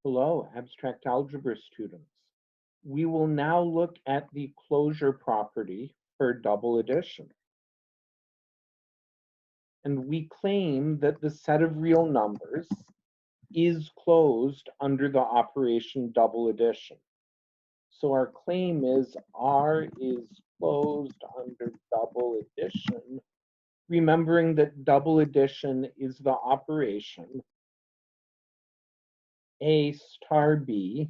Hello, abstract algebra students. We will now look at the closure property for double addition. And we claim that the set of real numbers is closed under the operation double addition. So our claim is R is closed under double addition, remembering that double addition is the operation A star B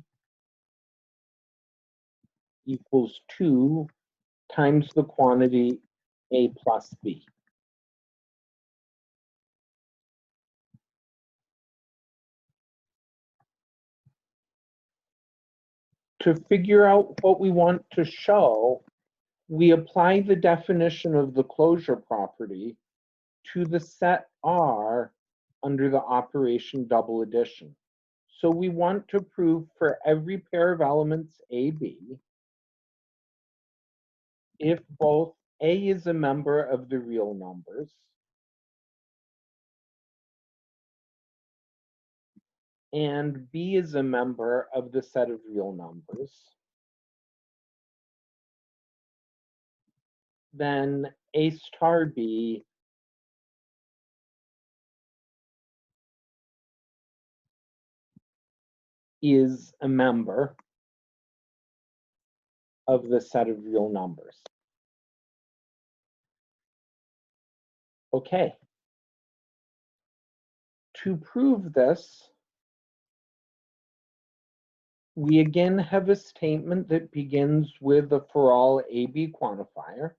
equals 2 times the quantity A plus B. To figure out what we want to show, we apply the definition of the closure property to the set R under the operation double addition. So we want to prove for every pair of elements A, B, if both A is a member of the real numbers and B is a member of the set of real numbers, then A star B is a member of the set of real numbers. Okay. To prove this, we again have a statement that begins with a for all AB quantifier.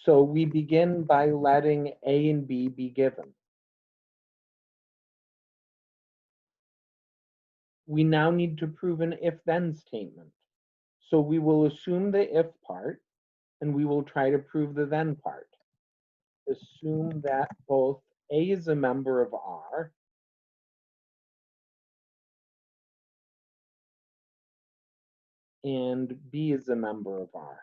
So we begin by letting A and B be given. We now need to prove an if-then statement. So we will assume the if part, and we will try to prove the then part. Assume that both A is a member of R and B is a member of R.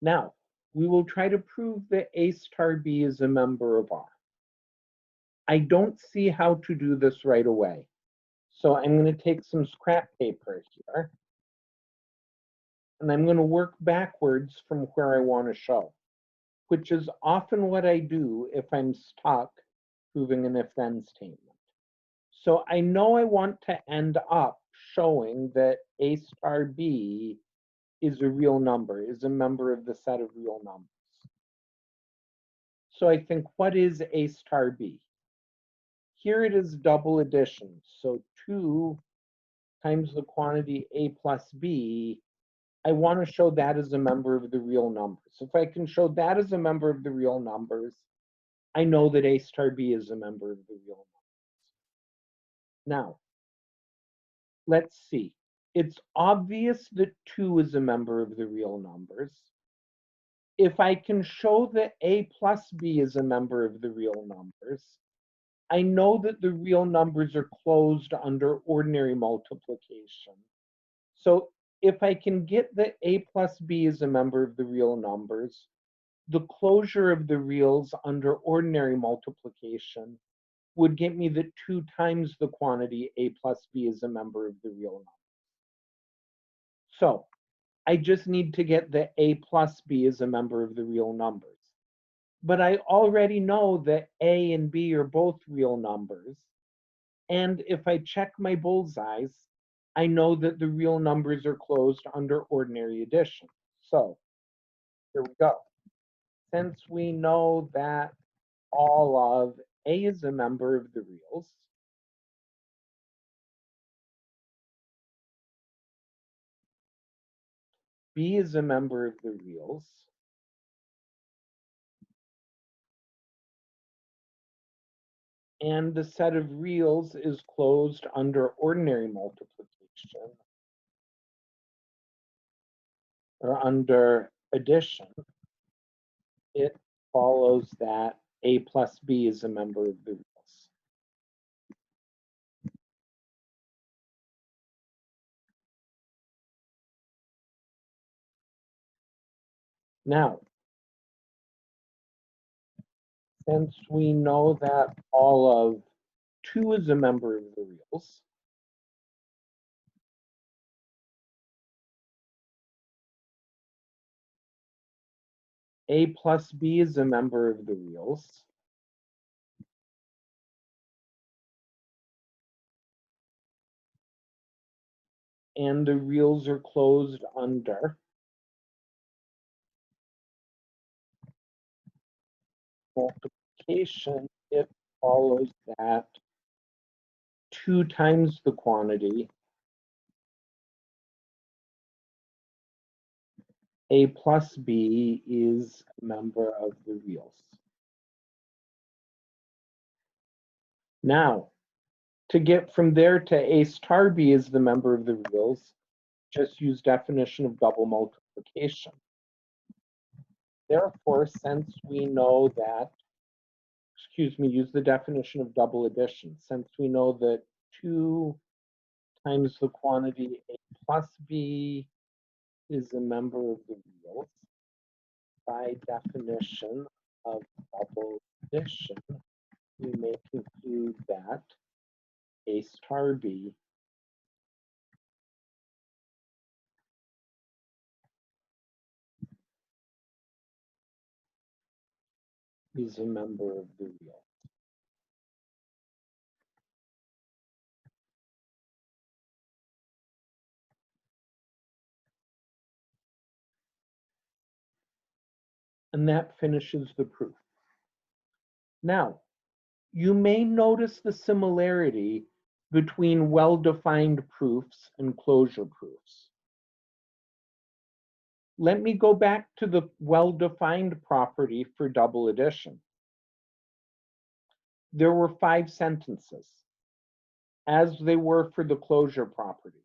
Now, we will try to prove that A star B is a member of R. I don't see how to do this right away. So I'm going to take some scrap paper here, and I'm going to work backwards from where I want to show, which is often what I do if I'm stuck proving an if-then statement. So I know I want to end up showing that A star B is a real number, is a member of the set of real numbers. So I think, what is A star B? Here it is double addition. So 2 times the quantity A plus B, I want to show that as a member of the real numbers. If I can show that as a member of the real numbers, I know that A star B is a member of the real numbers. Now, let's see. It's obvious that 2 is a member of the real numbers. If I can show that A plus B is a member of the real numbers, I know that the real numbers are closed under ordinary multiplication. So if I can get that A plus B is a member of the real numbers, the closure of the reals under ordinary multiplication would get me that 2 times the quantity A plus B is a member of the real numbers. So I just need to get that A plus B is a member of the real numbers. But I already know that A and B are both real numbers. And if I check my bullseyes, I know that the real numbers are closed under ordinary addition. So here we go. Since we know that all of A is a member of the reals, B is a member of the reals, and the set of reals is closed under ordinary multiplication or under addition, it follows that A plus B is a member of the reals. Now, Since we know that all of 2 is a member of the reals, A plus B is a member of the reals, and the reals are closed under multiplication, it follows that 2 times the quantity A plus B is a member of the reals. Now, to get from there to A star B is the member of the reals, just use definition of double multiplication. Therefore, since we know that, use the definition of double addition. Since we know that 2 times the quantity A plus B is a member of the reals, by definition of double addition, we may conclude that A star B is a member of the real. And that finishes the proof. Now, you may notice the similarity between well-defined proofs and closure proofs. Let me go back to the well-defined property for double addition. There were 5 sentences, as they were for the closure property.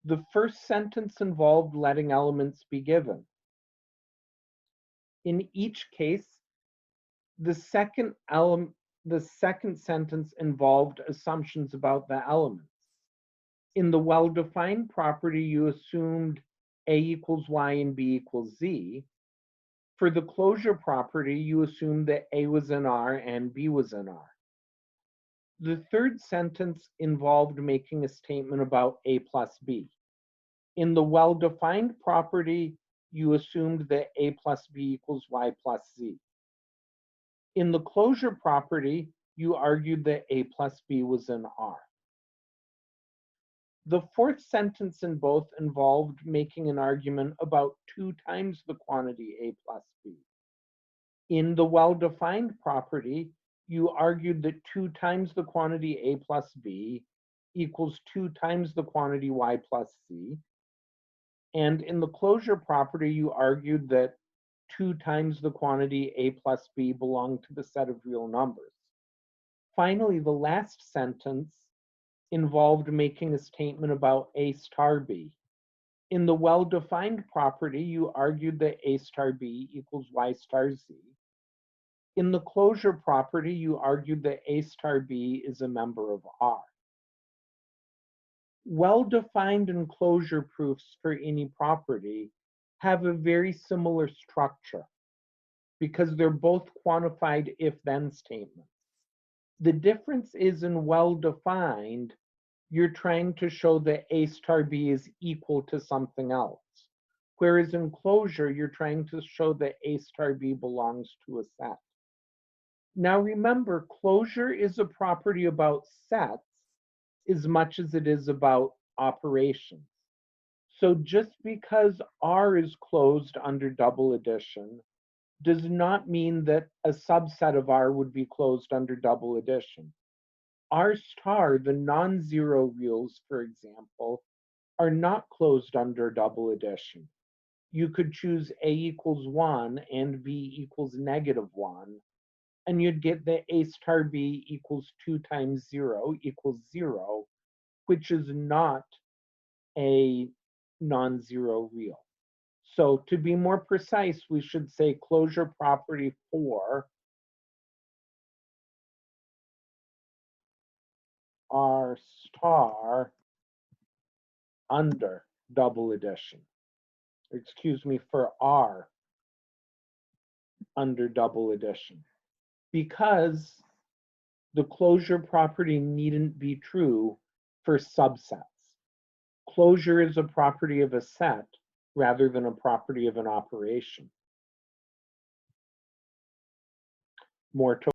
The first sentence involved letting elements be given. In each case, the second sentence involved assumptions about the elements. In the well-defined property, you assumed A equals Y and B equals Z. For the closure property, you assumed that A was in R and B was in R. The third sentence involved making a statement about A plus B. In the well-defined property, you assumed that A plus B equals Y plus Z. In the closure property, you argued that A plus B was in R. The fourth sentence in both involved making an argument about 2 times the quantity A plus B. In the well-defined property, you argued that 2 times the quantity A plus B equals 2 times the quantity Y plus Z. And in the closure property, you argued that 2 times the quantity A plus B belonged to the set of real numbers. Finally, the last sentence involved making a statement about A star B. In the well-defined property, you argued that A star B equals Y star Z. In the closure property, you argued that A star B is a member of R. Well-defined and closure proofs for any property have a very similar structure because they're both quantified if-then statements. The difference is in well-defined, you're trying to show that A star B is equal to something else. Whereas in closure, you're trying to show that A star B belongs to a set. Now remember, closure is a property about sets as much as it is about operations. So just because R is closed under double addition does not mean that a subset of R would be closed under double addition. R star, the non-zero reals, for example, are not closed under double addition. You could choose A equals 1 and B equals -1, and you'd get that A star B equals 2 times 0 equals 0, which is not a non-zero real. So to be more precise, we should say closure property for R star under double addition. Excuse me, for R under double addition. because the closure property needn't be true for subsets. Closure is a property of a set rather than a property of an operation. More to